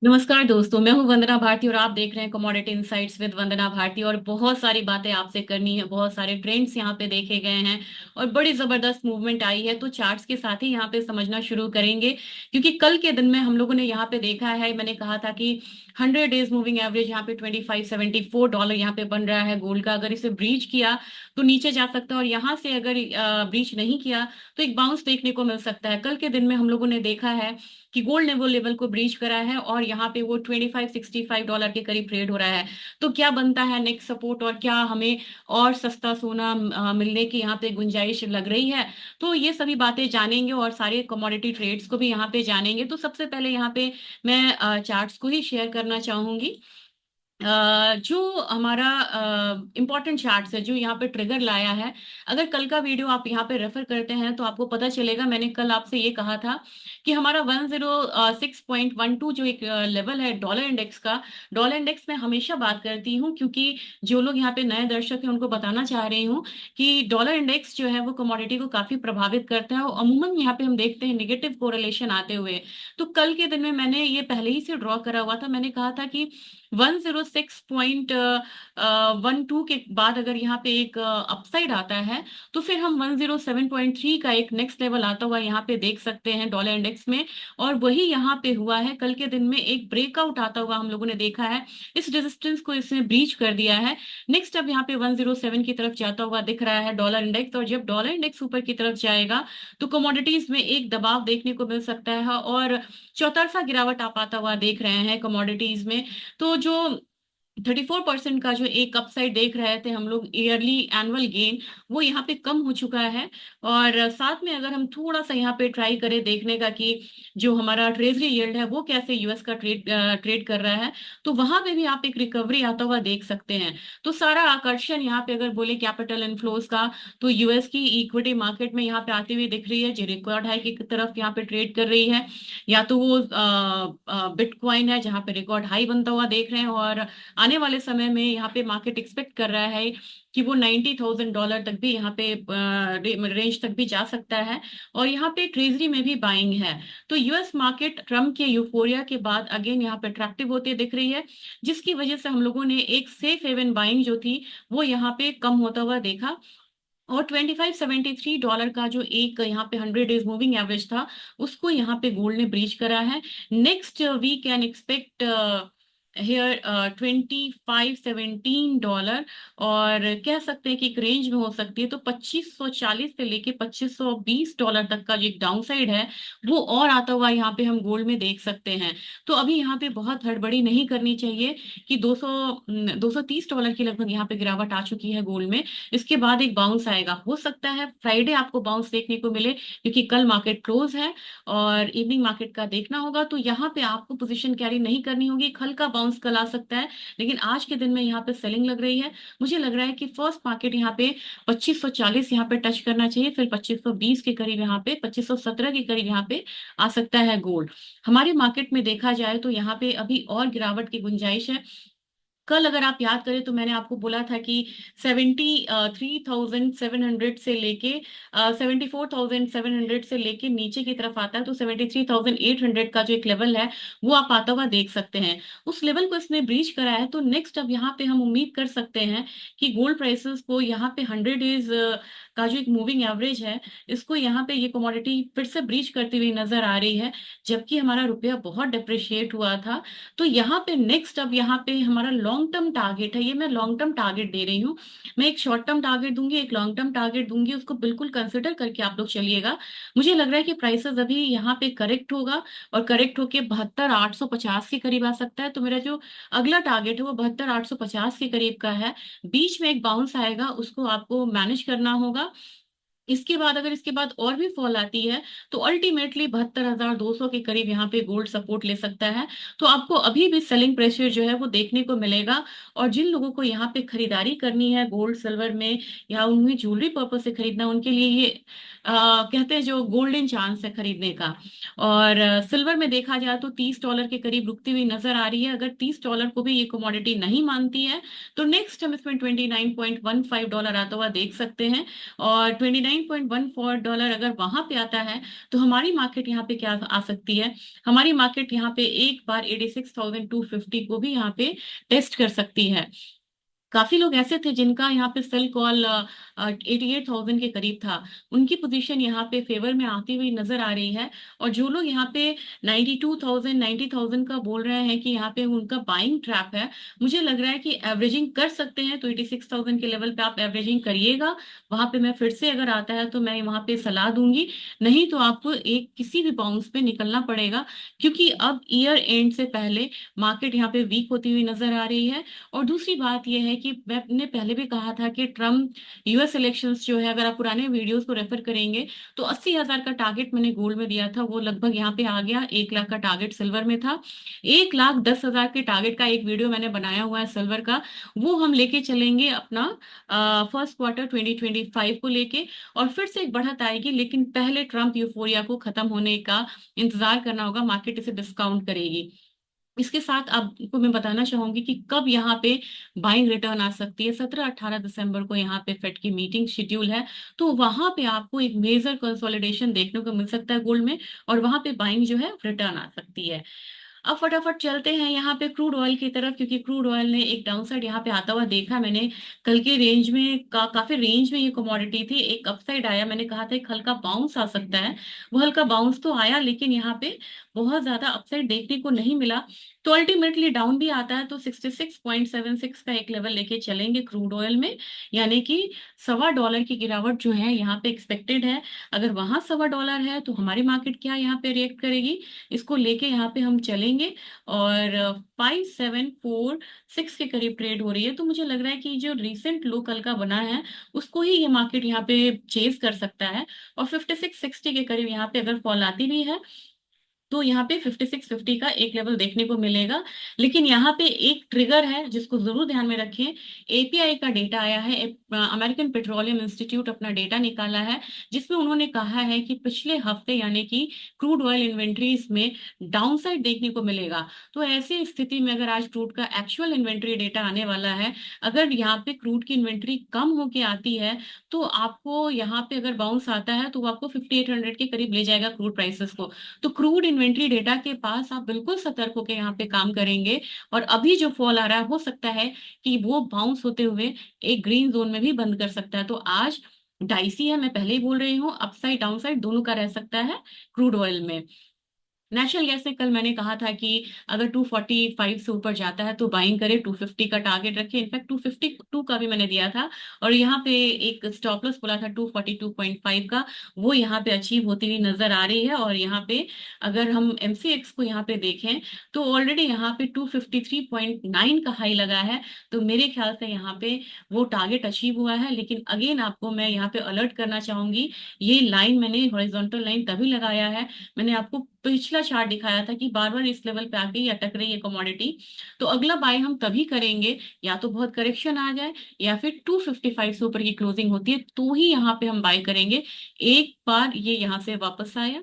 नमस्कार दोस्तों, मैं हूं वंदना भारती और आप देख रहे हैं कमोडिटी इनसाइट्स विद वंदना भारती। और बहुत सारी बातें आपसे करनी है, बहुत सारे ट्रेंड्स यहाँ पे देखे गए हैं और बड़ी जबरदस्त मूवमेंट आई है। तो चार्ट्स के साथ ही यहाँ पे समझना शुरू करेंगे, क्योंकि कल के दिन में हम लोगों ने यहाँ पे देखा है, मैंने कहा था कि 100 डेज मूविंग एवरेज यहाँ पे $2574 यहाँ पे बन रहा है गोल्ड का। अगर इसे ब्रीच किया तो नीचे जा सकता है, और यहाँ से अगर ब्रीच नहीं किया तो एक बाउंस देखने को मिल सकता है। कल के दिन में हम लोगों ने देखा है कि गोल्ड ने वो लेवल को ब्रीच करा है और यहाँ पे वो $2565 के करीब ट्रेड हो रहा है। तो क्या बनता है नेक्स्ट सपोर्ट, और क्या हमें और सस्ता सोना मिलने की यहाँ पे गुंजाइश लग रही है। तो ये सभी बातें जानेंगे और सारे कमोडिटी ट्रेड्स को भी यहाँ पे जानेंगे। तो सबसे पहले यहाँ पे मैं चार्ट्स को ही शेयर करना चाहूंगी। जो हमारा इम्पोर्टेंट चार्ट्स है जो यहाँ पे ट्रिगर लाया है, अगर कल का वीडियो आप यहाँ पे रेफर करते हैं तो आपको पता चलेगा, मैंने कल आपसे ये कहा था कि हमारा 106.12 जो एक लेवल है डॉलर इंडेक्स का। डॉलर इंडेक्स में हमेशा बात करती हूँ, क्योंकि जो लोग यहाँ पे नए दर्शक हैं उनको बताना चाह रही हूँ कि डॉलर इंडेक्स जो है वो कमोडिटी को काफी प्रभावित करता है और अमूमन यहाँ पे हम देखते हैं नेगेटिव कोरिलेशन आते हुए। तो कल के दिन में मैंने ये पहले ही से ड्रॉ करा हुआ था, मैंने कहा था कि 106.12 के बाद अगर यहाँ पे एक अपसाइड आता है तो फिर हम 107.3 का एक नेक्स्ट लेवल आता हुआ यहाँ पे देख सकते हैं डॉलर इंडेक्स में। और वही यहाँ पे हुआ है, कल के दिन में एक ब्रेकआउट आता हुआ हम लोगों ने देखा है। इस रेजिस्टेंस को इसने ब्रीच कर दिया है। नेक्स्ट अब यहाँ पे 107 की तरफ जाता हुआ दिख रहा है डॉलर इंडेक्स, और जब डॉलर इंडेक्स ऊपर की तरफ जाएगा तो कमोडिटीज में एक दबाव देखने को मिल सकता है और चौतरफा गिरावट आप आता हुआ देख रहे हैं कमोडिटीज में। तो जो 34% का जो एक अपसाइड देख रहे थे हम लोग, ईयरली एनुअल गेन, वो यहाँ पे कम हो चुका है। और साथ में अगर हम थोड़ा सा यहाँ पे ट्राई करें देखने का कि जो हमारा ट्रेजरी यील्ड है वो कैसे यूएस का ट्रेड कर रहा है, तो वहां पे भी आप एक रिकवरी आता हुआ देख सकते हैं। तो सारा आकर्षण यहाँ पे अगर बोले कैपिटल इनफ्लोज का, तो यूएस की इक्विटी मार्केट में यहाँ पे आती हुई दिख रही है, जो रिकॉर्ड हाई की तरफ यहाँ पे ट्रेड कर रही है। या तो वो बिटकॉइन है जहाँ पे रिकॉर्ड हाई बनता हुआ देख रहे हैं, और आने वाले समय में यहाँ पे मार्केट एक्सपेक्ट कर रहा है कि वो $90,000 तक भी यहाँ पे रेंज तक भी जा सकता है। और यहाँ पे ट्रेजरी में भी बाइंग है। तो यूएस मार्केट ट्रम्प के यूफोरिया के बाद अगेन यहाँ पे अट्रैक्टिव होती दिख रही है, जिसकी वजह से हम लोगों ने एक सेफ हेवन बाइंग जो थी वो यहाँ पे कम होता हुआ देखा। और $2573 का जो एक यहाँ पे 100 डेज मूविंग एवरेज था, उसको यहाँ पे गोल्ड ने ब्रीच करा है। Next we can expect here $2517, और कह सकते हैं कि एक रेंज में हो सकती है। तो 2540 से लेके $2520 तक का जो एक डाउन साइड है वो और आता हुआ यहाँ पे हम गोल्ड में देख सकते हैं। तो अभी यहाँ पे बहुत हड़बड़ी नहीं करनी चाहिए कि 230 डॉलर की लगभग यहाँ पे गिरावट आ चुकी है गोल्ड में। इसके बाद एक बाउंस आएगा, हो सकता है फ्राइडे आपको बाउंस देखने को मिले, क्योंकि कल मार्केट क्लोज है और इवनिंग मार्केट का देखना होगा। तो यहाँ पे आपको पोजीशन कैरी नहीं करनी होगी, एक हल्का बाउंस कल आ सकता है, लेकिन आज के दिन में यहाँ पे सेलिंग लग रही है। मुझे लग रहा है कि फर्स्ट मार्केट यहाँ पे 2540 यहाँ पे टच करना चाहिए, फिर 2520 के करीब यहाँ पे 2517 के करीब यहाँ पे आ सकता है गोल्ड। हमारे मार्केट में देखा जाए तो यहाँ पे अभी और गिरावट की गुंजाइश है। कल अगर आप याद करें तो मैंने आपको बोला था कि 73,700 से लेके 74,700 से लेके नीचे की तरफ आता है, तो 73,800 का जो एक लेवल है वो आप आता हुआ देख सकते हैं। उस लेवल को इसने ब्रीच करा है। तो नेक्स्ट अब यहाँ पे हम उम्मीद कर सकते हैं कि गोल्ड प्राइसेस को यहाँ पे 100 डेज का जो एक मूविंग एवरेज है, इसको यहाँ पे ये कमोडिटी फिर से ब्रीच करती हुई नजर आ रही है, जबकि हमारा रुपया बहुत डिप्रिशिएट हुआ था। तो यहाँ पे नेक्स्ट अब यहाँ पे हमारा लॉन्ग टर्म टारगेट है, ये मैं लॉन्ग टर्म टारगेट दे रही हूँ। मैं एक शॉर्ट टर्म टारगेट दूंगी, एक लॉन्ग टर्म टारगेट दूंगी, उसको बिल्कुल कंसिडर करके आप लोग चलिएगा। मुझे लग रहा है कि प्राइसेस अभी यहाँ पे करेक्ट होगा, और करेक्ट होके 72,850 के करीब आ सकता है। तो मेरा जो अगला टारगेट है वो 72,850 के करीब का है। बीच में एक बाउंस आएगा, उसको आपको मैनेज करना होगा। इसके बाद अगर इसके बाद और भी फॉल आती है तो अल्टीमेटली 72,200 के करीब यहाँ पे गोल्ड सपोर्ट ले सकता है। तो आपको अभी भी सेलिंग प्रेशर जो है वो देखने को मिलेगा। और जिन लोगों को यहाँ पे खरीदारी करनी है गोल्ड सिल्वर में, या उन्हें ज्वेलरी पर्पज से खरीदना, उनके लिए ये कहते हैं जो गोल्डन चांस है खरीदने का। और सिल्वर में देखा जाए तो $30 के करीब रुकती हुई नजर आ रही है। अगर $30 को भी ये कमोडिटी नहीं मानती है तो नेक्स्ट हम इसमें $29.15 आता हुआ देख सकते हैं। और $89.14 अगर वहां पे आता है तो हमारी मार्केट यहाँ पे क्या आ सकती है? हमारी मार्केट यहाँ पे एक बार 86,250 को भी यहाँ पे टेस्ट कर सकती है। काफी लोग ऐसे थे जिनका यहाँ पे सेल कॉल 88,000 के करीब था, उनकी पोजीशन यहाँ पे फेवर में आती हुई नजर आ रही है। और जो लोग यहाँ पे 92,000 90,000 का बोल रहे हैं कि यहाँ पे उनका बाइंग ट्रैप है, मुझे लग रहा है कि एवरेजिंग कर सकते हैं तो 86,000 के लेवल पे आप एवरेजिंग करिएगा। वहां पे मैं फिर से अगर आता है तो मैं वहां पे सलाह दूंगी, नहीं तो आपको एक किसी भी बाउंस पे निकलना पड़ेगा, क्योंकि अब ईयर एंड से पहले मार्केट यहाँ पे वीक होती हुई नजर आ रही है। और दूसरी बात यह है कि मैंने पहले भी कहा था कि ट्रम्प यूएस इलेक्शंस जो है, अगर आप पुराने वीडियोस को रेफर करेंगे तो 80,000 का टारगेट मैंने गोल्ड में दिया था, वो लगभग यहाँ पे आ गया। 1 लाख का टारगेट सिल्वर में था, 1,10,000 के टारगेट का एक वीडियो मैंने बनाया हुआ है सिल्वर का, वो हम लेके चलेंगे अपना फर्स्ट क्वार्टर 2025 को लेके। और फिर से एक बढ़त आएगी, लेकिन पहले ट्रम्प यूफोरिया को खत्म होने का इंतजार करना होगा, मार्केट इसे डिस्काउंट करेगी। इसके साथ आपको मैं बताना चाहूंगी कि कब यहाँ पे बाइंग रिटर्न आ सकती है। 17-18 दिसंबर को यहाँ पे फेड की मीटिंग शेड्यूल है, तो वहां पे आपको एक मेजर कंसोलिडेशन देखने को मिल सकता है गोल्ड में, और वहां पे बाइंग जो है रिटर्न आ सकती है। अब फटाफट चलते हैं यहाँ पे क्रूड ऑयल की तरफ, क्योंकि क्रूड ऑयल ने एक डाउनसाइड यहाँ पे आता हुआ देखा मैंने। कल के रेंज में काफी रेंज में ये कमोडिटी थी, एक अपसाइड आया, मैंने कहा था एक हल्का बाउंस आ सकता है, वो हल्का बाउंस तो आया, लेकिन यहाँ पे बहुत ज्यादा अपसाइड देखने को नहीं मिला। तो अल्टीमेटली डाउन भी आता है तो 66.76 का एक लेवल लेके चलेंगे क्रूड ऑयल में, यानी कि $1.25 की गिरावट जो है यहाँ पे एक्सपेक्टेड है। अगर वहां $1.25 है तो हमारी मार्केट क्या यहाँ पे रिएक्ट करेगी, इसको लेके यहाँ पे हम चलेंगे। और 5746 के करीब ट्रेड हो रही है, तो मुझे लग रहा है कि जो रिसेंट लो कल का बना है उसको ही ये मार्केट यहाँ पे चेज कर सकता है। और 5660 के करीब यहाँ पे अगर फॉल आती भी है तो यहाँ पे 5650 का एक लेवल देखने को मिलेगा। लेकिन यहाँ पे एक ट्रिगर है जिसको जरूर ध्यान में रखें। एपीआई का डेटा आया है, अमेरिकन पेट्रोलियम इंस्टीट्यूट अपना डेटा निकाला है, जिसमें उन्होंने कहा है कि पिछले हफ्ते यानी कि क्रूड ऑयल इन्वेंट्रीज में डाउनसाइड देखने को मिलेगा। तो ऐसी स्थिति में अगर आज क्रूड का एक्चुअल इन्वेंट्री डेटा आने वाला है, अगर यहाँ पे क्रूड की इन्वेंट्री कम होके आती है तो आपको यहाँ पे अगर बाउंस आता है तो वो आपको 5800 के करीब ले जाएगा क्रूड प्राइसेस को। तो क्रूड इन्वेंट्री डेटा के पास आप बिल्कुल सतर्क होकर यहाँ पे काम करेंगे। और अभी जो फॉल आ रहा है हो सकता है कि वो बाउंस होते हुए एक ग्रीन जोन में भी बंद कर सकता है। तो आज डाइसी है, मैं पहले ही बोल रही हूँ, अपसाइड डाउनसाइड दोनों का रह सकता है क्रूड ऑयल में। नेचुरल गैस में कल मैंने कहा था कि अगर 245 से ऊपर जाता है तो बाइंग करे, 250 का टारगेट रखे, इनफैक्ट 252 का भी मैंने दिया था। और यहाँ पे एक स्टॉप लॉस बोला था 242.5 का, वो यहाँ पे अचीव होती हुई नजर आ रही है। और यहाँ पे अगर हम एमसीएक्स को यहाँ पे देखें तो ऑलरेडी यहाँ पे 253.9 का हाई लगा है, तो मेरे ख्याल से यहाँ पे वो टारगेट अचीव हुआ है। लेकिन अगेन आपको मैं यहाँ पे अलर्ट करना चाहूंगी, ये लाइन मैंने हॉरिजॉन्टल लाइन तभी लगाया है, मैंने आपको पिछला चार्ट दिखाया था कि बार बार इस लेवल पे आके ही अटक रही है कमोडिटी। तो अगला बाय हम तभी करेंगे या तो बहुत करेक्शन आ जाए या फिर 255 से ऊपर की क्लोजिंग होती है तो ही यहाँ पे हम बाय करेंगे। एक बार ये यहाँ से वापस आया,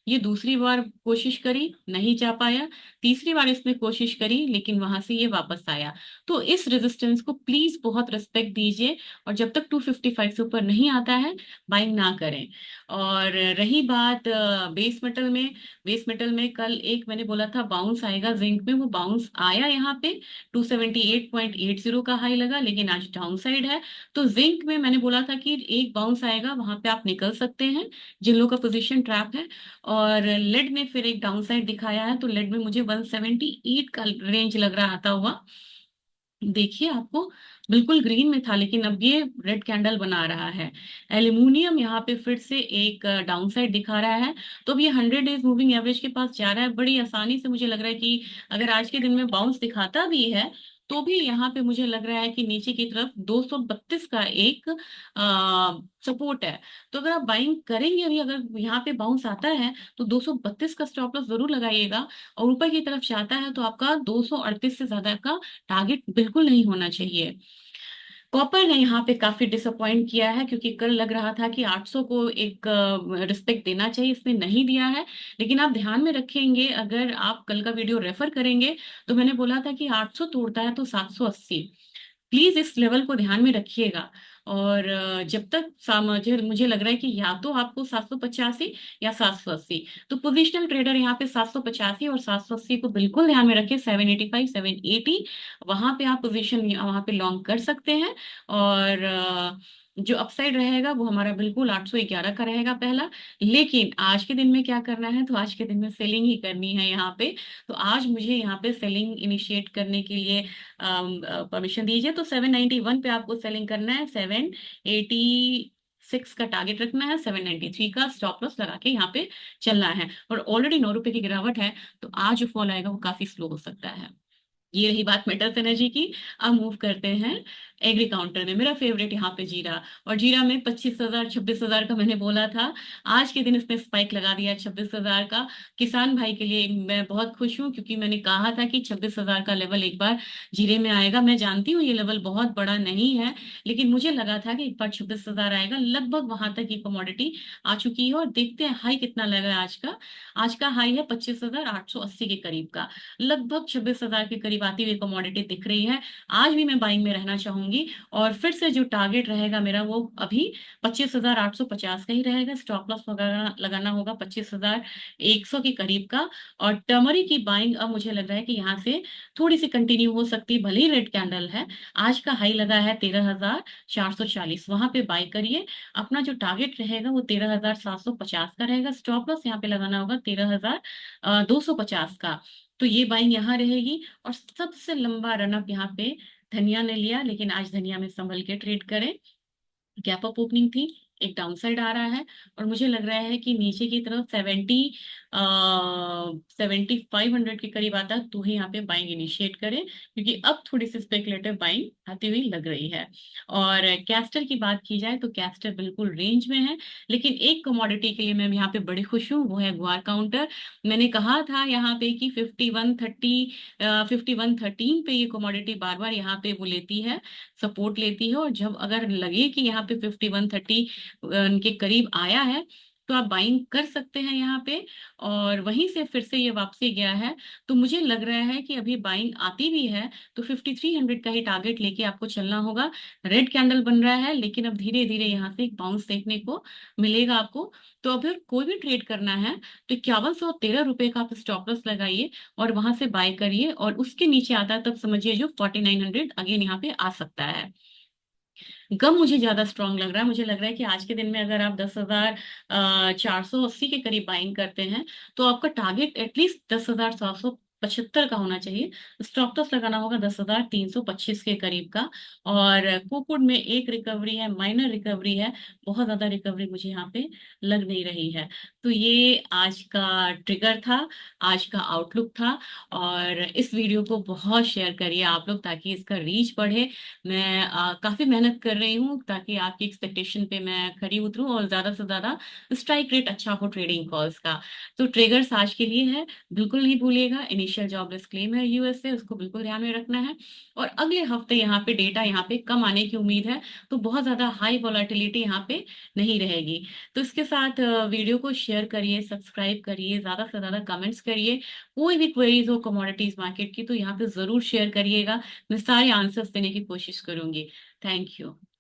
ये दूसरी बार कोशिश करी नहीं जा पाया, तीसरी बार इसने कोशिश करी लेकिन वहां से ये वापस आया। तो इस रेजिस्टेंस को प्लीज बहुत रिस्पेक्ट दीजिए, और जब तक 255 से ऊपर नहीं आता है बाइंग ना करें। और रही बात बेस मेटल में, बेस मेटल में कल एक मैंने बोला था बाउंस आएगा जिंक में, वो बाउंस आया यहाँ पे 278.80 का हाई लगा, लेकिन आज डाउन साइड है। तो जिंक में मैंने बोला था कि एक बाउंस आएगा, वहां पे आप निकल सकते हैं जिन लोगों का पोजीशन ट्रैप है। और लेड ने फिर एक डाउन साइड दिखाया है, तो लेड में मुझे 178 का रेंज लग रहा आता हुआ। देखिए आपको बिल्कुल ग्रीन में था लेकिन अब ये रेड कैंडल बना रहा है। एल्यूमिनियम यहाँ पे फिर से एक डाउनसाइड दिखा रहा है, तो अब ये 100 डेज मूविंग एवरेज के पास जा रहा है बड़ी आसानी से। मुझे लग रहा है कि अगर आज के दिन में बाउंस दिखाता भी है तो भी यहाँ पे मुझे लग रहा है कि नीचे की तरफ 232 का एक सपोर्ट है। तो अगर आप बाइंग करेंगे अभी, अगर यहाँ पे बाउंस आता है तो 232 का स्टॉप लॉस जरूर लगाइएगा। और ऊपर की तरफ जाता है तो आपका 238 से ज्यादा का टारगेट बिल्कुल नहीं होना चाहिए। कॉपर ने यहाँ पे काफी डिसअपॉइंट किया है, क्योंकि कल लग रहा था कि 800 को एक रिस्पेक्ट देना चाहिए, इसने नहीं दिया है। लेकिन आप ध्यान में रखेंगे, अगर आप कल का वीडियो रेफर करेंगे तो मैंने बोला था कि 800 तोड़ता है तो 780, प्लीज इस लेवल को ध्यान में रखिएगा। और जब तक मुझे मुझे लग रहा है कि या तो आपको 785 या 780, तो पोजिशनल ट्रेडर यहाँ पे 785 और 780 को बिल्कुल ध्यान में रखे, 785 780 वहां पे आप पोजीशन वहां पे लॉन्ग कर सकते हैं। और जो अपसाइड रहेगा वो हमारा बिल्कुल 811 का रहेगा पहला। लेकिन आज के दिन में क्या करना है, तो आज के दिन में सेलिंग ही करनी है यहाँ पे। तो आज मुझे यहाँ पे सेलिंग इनिशिएट करने के लिए परमिशन दीजिए। तो 791 पे आपको सेलिंग करना है, 786 का टारगेट रखना है, 793 का स्टॉप लॉस लगा के यहाँ पे चलना है। और ऑलरेडी 9 रुपए की गिरावट है, तो आज जो फॉल आएगा वो काफी स्लो हो सकता है। ये रही बात मेटल्स एनर्जी की। अब मूव करते हैं एग्री काउंटर में, मेरा फेवरेट यहाँ पे जीरा। और जीरा में 25,000 26,000 का मैंने बोला था, आज के दिन इसने स्पाइक लगा दिया 26,000 का। किसान भाई के लिए मैं बहुत खुश हूँ, क्योंकि मैंने कहा था कि 26,000 का लेवल एक बार जीरे में आएगा। मैं जानती हूँ ये लेवल बहुत बड़ा नहीं है, लेकिन मुझे लगा था कि एक बार 26,000 आएगा। लगभग वहां तक ये कमोडिटी आ चुकी है। और देखते हैं हाई कितना लगा है आज का। आज का हाई है 25,880 के करीब का। लगभग 26,000 के करीब आती हुई कमोडिटी दिख रही है। आज भी मैं बाइंग में रहना चाहूंगी। और फिर से जो टारगेट रहेगा मेरा वो अभी 25,850 का ही रहेगा। स्टॉप लॉस वगैरह लगाना होगा 25,100 के करीब का। और टर्मरी की बाइंग अब मुझे लग रहा है कि यहाँ से थोड़ी सी कंटिन्यू हो सकती है, भले ही रेड कैंडल है। आज का हाई लगा है 13,440, वहां पे बाई करिए। अपना जो टारगेट रहेगा वो 13,750 का रहेगा। स्टॉप लॉस यहाँ पे लगाना होगा 13,250 का। तो ये बाइंग यहाँ रहेगी। और सबसे लंबा रनअप यहाँ पे धनिया ने लिया, लेकिन आज धनिया में संभल के ट्रेड करें। गैप अप ओपनिंग थी, एक डाउन साइड आ रहा है। और मुझे लग रहा है कि नीचे की तरफ 7,500 के करीब आता है, तो ही यहाँ पे बाइंग इनिशिएट करें, क्योंकि अब थोड़ी सी स्पेकुलेटिव बाइंग आती हुई लग रही है। और कैस्टर की बात की जाए तो कैस्टर बिल्कुल रेंज में है। लेकिन एक कमोडिटी के लिए मैं यहाँ पे बड़ी खुश हूँ, वो है ग्वार काउंटर। मैंने कहा था यहाँ पे कि 5113 पे ये कमोडिटी बार बार यहाँ पे वो लेती है, सपोर्ट लेती है। और जब अगर लगे कि यहाँ पे 5130 के करीब आया है, तो आप बाइंग कर सकते हैं यहाँ पे। और वहीं से फिर से ये वापसी गया है, तो मुझे लग रहा है कि अभी बाइंग आती भी है तो 5300 का ही टारगेट लेके आपको चलना होगा। रेड कैंडल बन रहा है, लेकिन अब धीरे धीरे यहाँ से एक बाउंस देखने को मिलेगा आपको। तो अगर कोई भी ट्रेड करना है तो 5113 रुपए का आप स्टॉप लॉस लगाइए और वहां से बाय करिए। और उसके नीचे आता है तब समझिए जो 4900 अगेन यहाँ पे आ सकता है। गम मुझे ज्यादा स्ट्रांग लग रहा है। मुझे लग रहा है कि आज के दिन में अगर आप 10,480 के करीब बाइंग करते हैं, तो आपका टारगेट एटलीस्ट 10,775 का होना चाहिए। स्टॉप लॉस लगाना होगा 10,325 के करीब का। और कुकुड में एक रिकवरी है, माइनर रिकवरी है, बहुत ज्यादा रिकवरी मुझे यहाँ पे लग नहीं रही है। तो ये आज का ट्रिगर था, आज का आउटलुक था। और इस वीडियो को बहुत शेयर करिए आप लोग, ताकि इसका रीच बढ़े। मैं काफी मेहनत कर रही हूँ ताकि आपकी एक्सपेक्टेशन पे मैं खरी उतरूं और ज्यादा से ज्यादा स्ट्राइक रेट अच्छा हो ट्रेडिंग कॉल्स का। तो ट्रिगर्स आज के लिए है, बिल्कुल नहीं भूलिएगा। इनिशियल जॉबलेस क्लेम है यूएस से, उसको बिल्कुल ध्यान में रखना है। और अगले हफ्ते यहाँ पे डेटा यहाँ पे कम आने की उम्मीद है, तो बहुत ज्यादा हाई वॉलेटिलिटी यहाँ पे नहीं रहेगी। तो इसके साथ वीडियो को शेयर करिए, सब्सक्राइब करिए, ज्यादा से ज्यादा कमेंट्स करिए। कोई भी क्वेरीज हो कमोडिटीज मार्केट की तो यहाँ पे जरूर शेयर करिएगा। मैं सारे आंसर्स देने की कोशिश करूंगी। Thank you.